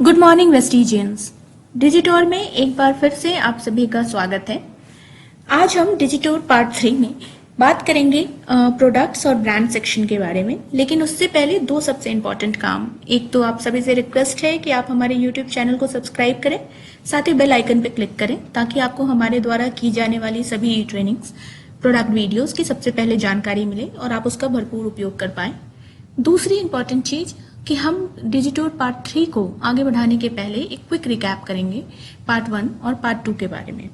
Good morning वेस्टिजियंस। डिजिटोर में एक बार फिर से आप सभी का स्वागत है। आज हम डिजिटोर पार्ट 3 में बात करेंगे प्रोडक्ट्स और ब्रांड सेक्शन के बारे में, लेकिन उससे पहले दो सबसे इम्पोर्टेंट काम। एक तो आप सभी से रिक्वेस्ट है कि आप हमारे यूट्यूब चैनल को सब्सक्राइब करें, साथ ही बेल आइकन पर क्लिक करें ताकि आपको हमारे द्वारा की जाने वाली सभी ट्रेनिंग्स, प्रोडक्ट वीडियोस की सबसे पहले जानकारी मिले और आप उसका भरपूर उपयोग कर पाएं। दूसरी इंपॉर्टेंट चीज कि हम डिजिटोर पार्ट 3 को आगे बढ़ाने के पहले एक क्विक रिकैप करेंगे पार्ट 1 और पार्ट 2 के बारे में।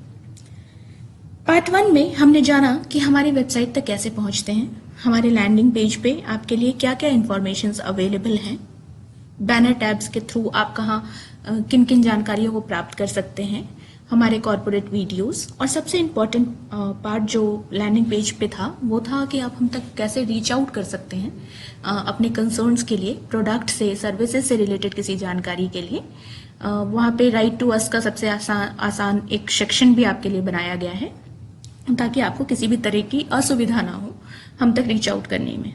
पार्ट 1 में हमने जाना कि हमारी वेबसाइट तक कैसे पहुंचते हैं, हमारे लैंडिंग पेज पे आपके लिए क्या क्या इंफॉर्मेशन अवेलेबल हैं, बैनर टैब्स के थ्रू आप कहाँ किन किन जानकारियों को प्राप्त कर सकते हैं, हमारे कॉर्पोरेट वीडियोस, और सबसे इम्पोर्टेंट पार्ट जो लैंडिंग पेज पे था वो था कि आप हम तक कैसे रीच आउट कर सकते हैं अपने कंसर्न्स के लिए, प्रोडक्ट से, सर्विसेज से रिलेटेड किसी जानकारी के लिए। वहाँ पे राइट टू अस का सबसे आसान एक सेक्शन भी आपके लिए बनाया गया है ताकि आपको किसी भी तरह की असुविधा ना हो हम तक रीच आउट करने में।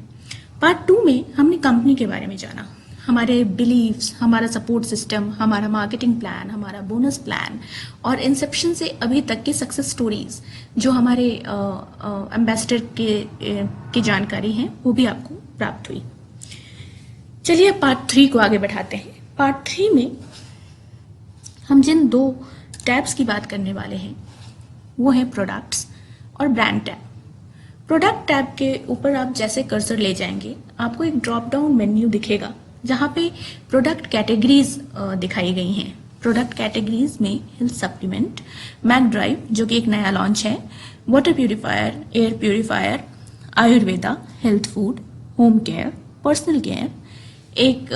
पार्ट 2 में हमने कंपनी के बारे में जाना, हमारे बिलीव्स, हमारा सपोर्ट सिस्टम, हमारा मार्केटिंग प्लान, हमारा बोनस प्लान और इंसेप्शन से अभी तक की सक्सेस स्टोरीज जो हमारे एम्बेसडर की जानकारी है वो भी आपको प्राप्त हुई। चलिए पार्ट 3 को आगे बढ़ाते हैं। पार्ट 3 में हम जिन दो टैब्स की बात करने वाले हैं वो है प्रोडक्ट्स और ब्रांड टैब। प्रोडक्ट टैब के ऊपर आप जैसे कर्सर ले जाएंगे आपको एक ड्रॉप डाउन मेन्यू दिखेगा जहां पे प्रोडक्ट कैटेगरीज दिखाई गई हैं। प्रोडक्ट कैटेगरीज में हेल्थ सप्लीमेंट, मैक ड्राइव जो कि एक नया लॉन्च है, water purifier, air purifier, Ayurveda, health food, home care, personal care, एक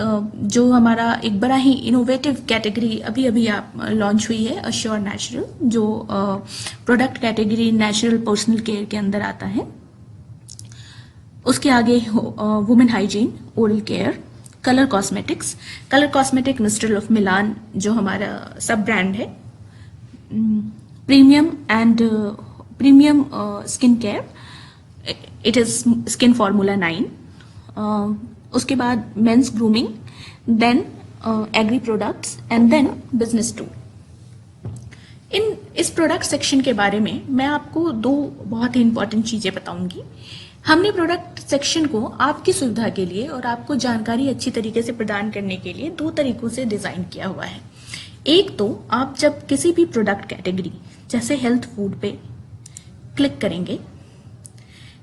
जो हमारा एक बड़ा ही इनोवेटिव कैटेगरी अभी अभी आप लॉन्च हुई है, अश्योर नेचुरल, जो product category natural personal care के अंदर आता है। उसके आगे women hygiene, oral care, colour cosmetic Mistral of Milan जो हमारा सब ब्रांड है, premium skin care, it is skin formula 9, उसके बाद men's grooming, then agri products and then business tool. इस प्रोडक्ट सेक्शन के बारे में मैं आपको दो बहुत ही इंपॉर्टेंट चीजें बताऊंगी। हमने प्रोडक्ट सेक्शन को आपकी सुविधा के लिए और आपको जानकारी अच्छी तरीके से प्रदान करने के लिए दो तरीकों से डिजाइन किया हुआ है। एक तो आप जब किसी भी प्रोडक्ट कैटेगरी जैसे हेल्थ फूड पे क्लिक करेंगे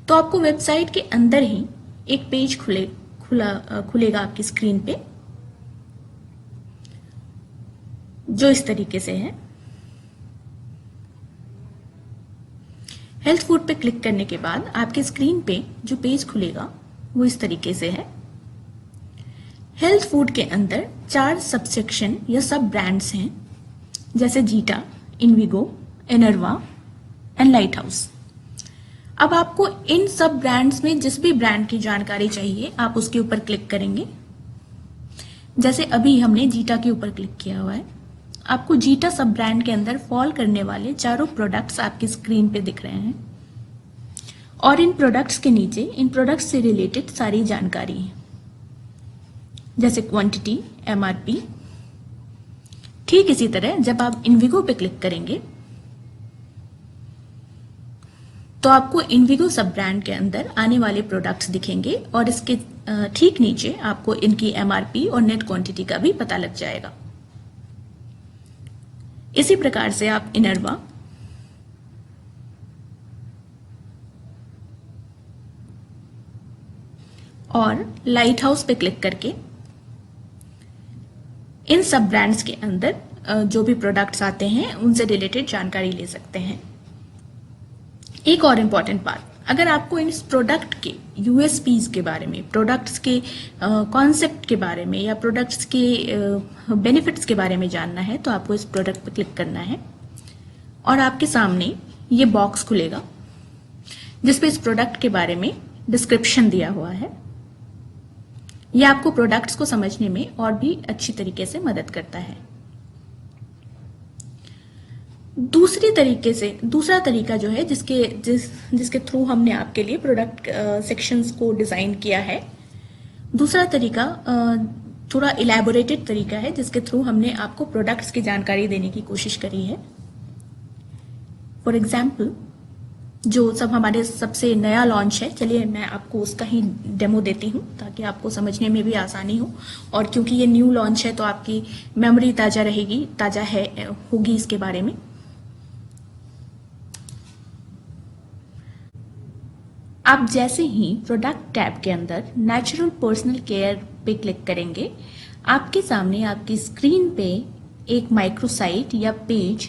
तो आपको वेबसाइट के अंदर ही एक पेज खुलेगा आपकी स्क्रीन पे जो इस तरीके से है। हेल्थ फूड पे क्लिक करने के बाद आपके स्क्रीन पे जो पेज खुलेगा वो इस तरीके से है। हेल्थ फूड के अंदर 4 सबसेक्शन या सब ब्रांड्स हैं जैसे जीटा, इनविगो, एनर्वा एंड लाइट हाउस। अब आपको इन सब ब्रांड्स में जिस भी ब्रांड की जानकारी चाहिए आप उसके ऊपर क्लिक करेंगे। जैसे अभी हमने जीटा के ऊपर क्लिक किया हुआ है, आपको जीटा सब ब्रांड के अंदर फॉल करने वाले चारों प्रोडक्ट्स आपकी स्क्रीन पे दिख रहे हैं और इन प्रोडक्ट्स के नीचे इन प्रोडक्ट्स से रिलेटेड सारी जानकारी है जैसे क्वांटिटी, एमआरपी। ठीक इसी तरह जब आप इनविगो पे क्लिक करेंगे तो आपको इनविगो सब ब्रांड के अंदर आने वाले प्रोडक्ट्स दिखेंगे और इसके ठीक नीचे आपको इनकी एमआरपी और नेट क्वांटिटी का भी पता लग जाएगा। इसी प्रकार से आप इनर्वा, और लाइट हाउस पे क्लिक करके इन सब ब्रांड्स के अंदर जो भी प्रोडक्ट्स आते हैं उनसे रिलेटेड जानकारी ले सकते हैं। एक और इम्पॉर्टेंट बात, अगर आपको इस प्रोडक्ट के यूएसपीज के बारे में, प्रोडक्ट्स के कॉन्सेप्ट के बारे में या प्रोडक्ट्स के बेनिफिट्स के बारे में जानना है तो आपको इस प्रोडक्ट पर क्लिक करना है और आपके सामने ये बॉक्स खुलेगा जिसपे इस प्रोडक्ट के बारे में डिस्क्रिप्शन दिया हुआ है। यह आपको प्रोडक्ट्स को समझने में और भी अच्छी तरीके से मदद करता है। दूसरा तरीका जो है जिसके थ्रू हमने आपके लिए प्रोडक्ट सेक्शंस को डिजाइन किया है, दूसरा तरीका थोड़ा इलेबोरेटेड तरीका है जिसके थ्रू हमने आपको प्रोडक्ट्स की जानकारी देने की कोशिश करी है। फॉर एग्जाम्पल, जो सब हमारे सबसे नया लॉन्च है, चलिए मैं आपको उसका ही डेमो देती हूँ ताकि आपको समझने में भी आसानी हो, और क्योंकि ये न्यू लॉन्च है तो आपकी मेमोरी ताज़ा रहेगी, ताज़ा है होगी इसके बारे में। आप जैसे ही प्रोडक्ट टैब के अंदर नेचुरल पर्सनल केयर पे क्लिक करेंगे, आपके सामने आपकी स्क्रीन पे एक माइक्रोसाइट या पेज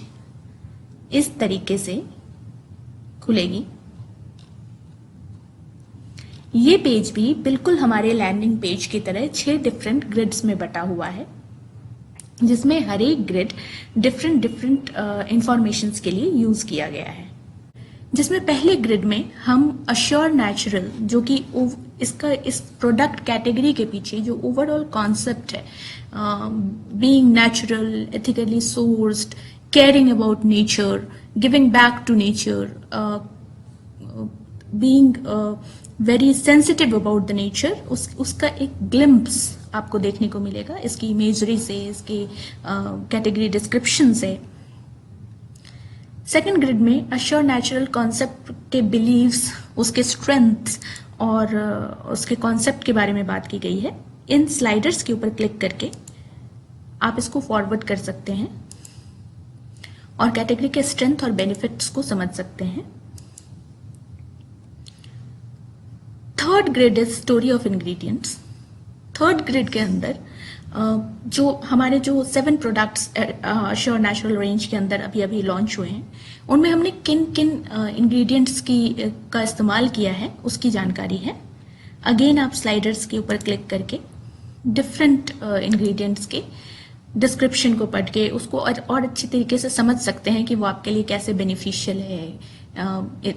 इस तरीके से खुलेगी। ये पेज भी बिल्कुल हमारे लैंडिंग पेज की तरह 6 डिफरेंट ग्रिड्स में बटा हुआ है, जिसमें हर एक ग्रिड डिफरेंट इंफॉर्मेशंस के लिए यूज किया गया है। जिसमें पहले ग्रिड में हम अश्योर नेचुरल, जो कि इस प्रोडक्ट कैटेगरी के पीछे जो ओवरऑल कॉन्सेप्ट है, being natural, ethically sourced, caring about nature, giving back to nature, being very sensitive about the nature, उसका एक ग्लिम्प्स आपको देखने को मिलेगा इसकी इमेजरी से, इसकी कैटेगरी डिस्क्रिप्शन से। सेकेंड ग्रिड में अश्योर नेचुरल कॉन्सेप्ट के बिलीव्स, उसके स्ट्रेंथ्स और उसके कॉन्सेप्ट के बारे में बात की गई है। इन स्लाइडर्स के ऊपर क्लिक करके आप इसको फॉरवर्ड कर सकते हैं और कैटेगरी के स्ट्रेंथ और बेनिफिट्स को समझ सकते हैं। Third grid is story of ingredients. Third grid के अंदर जो हमारे जो 7 प्रोडक्ट्स अश्योर नेचुरल रेंज के अंदर अभी अभी लॉन्च हुए हैं, उनमें हमने किन किन इंग्रेडिएंट्स का इस्तेमाल किया है उसकी जानकारी है। अगेन आप स्लाइडर्स के ऊपर क्लिक करके डिफरेंट इंग्रेडिएंट्स के डिस्क्रिप्शन को पढ़ के उसको और अच्छी तरीके से समझ सकते हैं कि वो आपके लिए कैसे बेनिफिशियल है,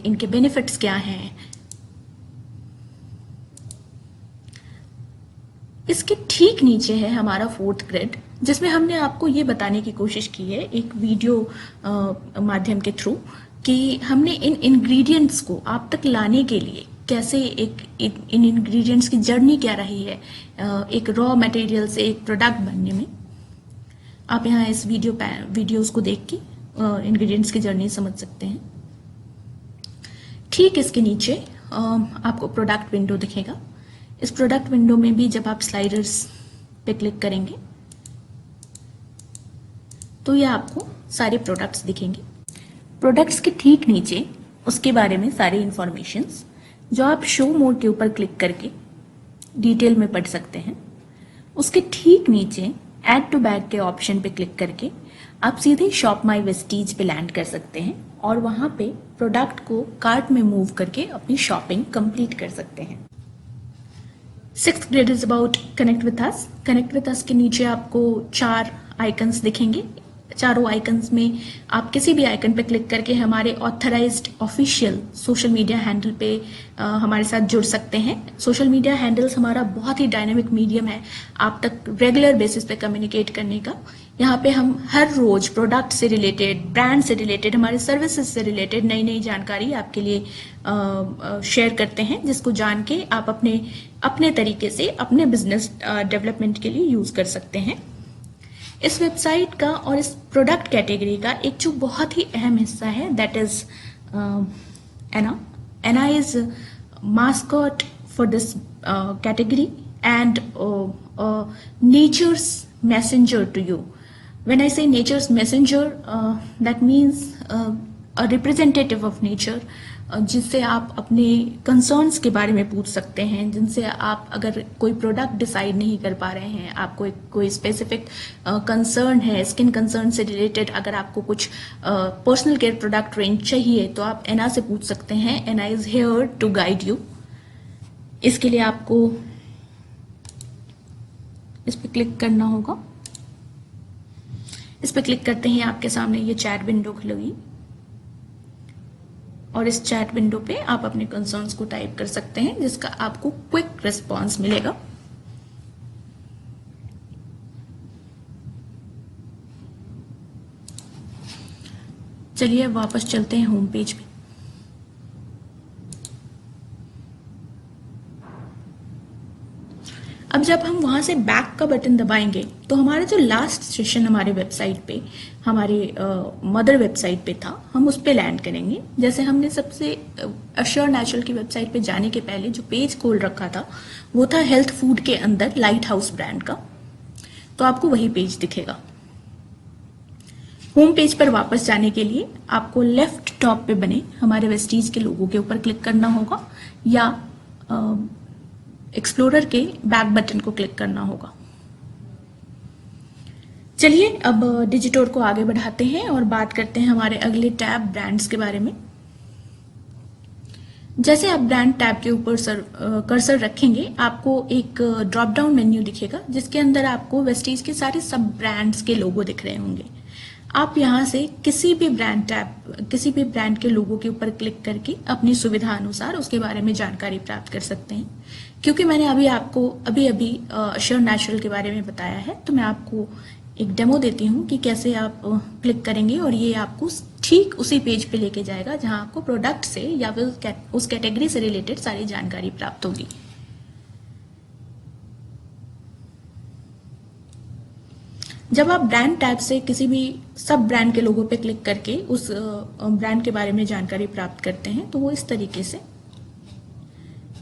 इनके बेनिफिट्स क्या हैं। इसके ठीक नीचे है हमारा फोर्थ ग्रिड, जिसमें हमने आपको ये बताने की कोशिश की है एक वीडियो माध्यम के थ्रू कि हमने इन इंग्रेडिएंट्स को आप तक लाने के लिए कैसे इन इंग्रेडिएंट्स की जर्नी क्या रही है एक रॉ मटेरियल से एक प्रोडक्ट बनने में। आप यहाँ इस वीडियोस को देख के इंग्रेडिएंट्स की जर्नी समझ सकते हैं। ठीक इसके नीचे आपको प्रोडक्ट विंडो दिखेगा। इस प्रोडक्ट विंडो में भी जब आप स्लाइडर्स पे क्लिक करेंगे तो ये आपको सारे प्रोडक्ट्स दिखेंगे। प्रोडक्ट्स के ठीक नीचे उसके बारे में सारी इंफॉर्मेशंस जो आप शो मोड के ऊपर क्लिक करके डिटेल में पढ़ सकते हैं। उसके ठीक नीचे ऐड टू बैग के ऑप्शन पे क्लिक करके आप सीधे शॉप माई वेस्टीज पे लैंड कर सकते हैं और वहां पे प्रोडक्ट को कार्ट में मूव करके अपनी शॉपिंग कंप्लीट कर सकते हैं। Sixth grid is about connect with us. Connect with us के नीचे आपको 4 आइकन्स दिखेंगे। चारों आइकन्स में आप किसी भी आइकन पे क्लिक करके हमारे authorised official social media handle पे हमारे साथ जुड़ सकते हैं। सोशल मीडिया हैंडल्स हमारा बहुत ही डायनेमिक मीडियम है आप तक रेगुलर बेसिस पे कम्युनिकेट करने का। यहाँ पे हम हर रोज प्रोडक्ट से रिलेटेड, ब्रांड से रिलेटेड, हमारे सर्विसेज से रिलेटेड नई नई जानकारी आपके लिए शेयर करते हैं, जिसको जान के आप अपने तरीके से अपने बिजनेस डेवलपमेंट के लिए यूज कर सकते हैं। इस वेबसाइट का और इस प्रोडक्ट कैटेगरी का एक जो बहुत ही अहम हिस्सा है that is Ana. Ana is mascot for this category and nature's messenger to you. When I say nature's messenger, that means a representative of nature, जिससे आप अपने कंसर्न्स के बारे में पूछ सकते हैं, जिनसे आप अगर कोई प्रोडक्ट डिसाइड नहीं कर पा रहे हैं, आपको कोई स्पेसिफिक कंसर्न है स्किन कंसर्न से रिलेटेड, अगर आपको कुछ पर्सनल केयर प्रोडक्ट रेंज चाहिए तो आप एना से पूछ सकते हैं। Ana is here to guide you. इसके लिए आपको इस पर क्लिक करना होगा। इस पर क्लिक करते ही आपके सामने ये चैट विंडो खुलेगी और इस चैट विंडो पे आप अपने कंसर्न्स को टाइप कर सकते हैं, जिसका आपको क्विक रिस्पांस मिलेगा। चलिए वापस चलते हैं होम पेज पे। अब जब हम वहाँ से बैक का बटन दबाएंगे तो हमारा जो लास्ट सेशन हमारे वेबसाइट पे, हमारे मदर वेबसाइट पे था, हम उस पे लैंड करेंगे। जैसे हमने सबसे अश्योर नेचुरल की वेबसाइट पे जाने के पहले जो पेज खोल रखा था वो था हेल्थ फूड के अंदर लाइट हाउस ब्रांड का, तो आपको वही पेज दिखेगा। होम पेज पर वापस जाने के लिए आपको लेफ्ट टॉप पे बने हमारे वेस्टीज के लोगों के ऊपर क्लिक करना होगा या एक्सप्लोरर के बैक बटन को क्लिक करना होगा। चलिए अब डिजिटोर को आगे बढ़ाते हैं और बात करते हैं हमारे अगले टैब ब्रांड्स के बारे में। जैसे आप ब्रांड टैब के ऊपर कर्सर रखेंगे आपको एक ड्रॉप डाउन मेन्यू दिखेगा जिसके अंदर आपको वेस्टीज के सारे सब ब्रांड्स के लोगो दिख रहे होंगे। आप यहाँ से किसी भी ब्रांड के लोगों के ऊपर क्लिक करके अपनी सुविधा अनुसार उसके बारे में जानकारी प्राप्त कर सकते हैं। क्योंकि मैंने आपको अभी अश्योर नेचुरल के बारे में बताया है, तो मैं आपको एक डेमो देती हूँ कि कैसे आप क्लिक करेंगे और ये आपको ठीक उसी पेज पे लेके जाएगा जहाँ आपको प्रोडक्ट से या फिर उस कैटेगरी से रिलेटेड सारी जानकारी प्राप्त होगी। जब आप ब्रांड टैब से किसी भी सब ब्रांड के लोगों पे क्लिक करके उस ब्रांड के बारे में जानकारी प्राप्त करते हैं तो वो इस तरीके से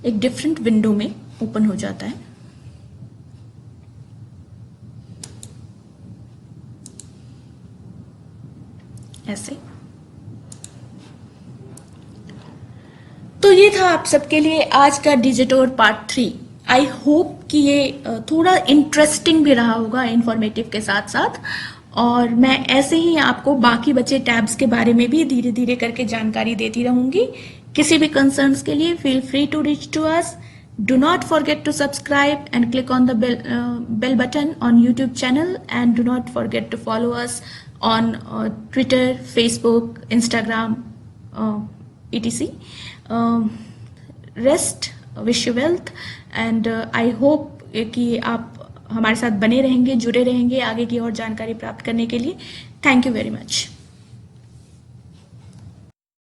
एक डिफरेंट विंडो में ओपन हो जाता है। ऐसे। तो ये था आप सबके लिए आज का डिजिटोर पार्ट 3। आई होप कि ये थोड़ा इंटरेस्टिंग भी रहा होगा इंफॉर्मेटिव के साथ साथ, और मैं ऐसे ही आपको बाकी बचे टैब्स के बारे में भी धीरे धीरे करके जानकारी देती रहूंगी। किसी भी कंसर्न्स के लिए feel free to reach to us. Do not forget to subscribe and click on the bell button on YouTube channel, and do not forget to follow us on Twitter, Facebook, Instagram, etc. Rest, wish you wealth, and I hope कि आप हमारे साथ बने रहेंगे, जुड़े रहेंगे आगे की और जानकारी प्राप्त करने के लिए। Thank you very much.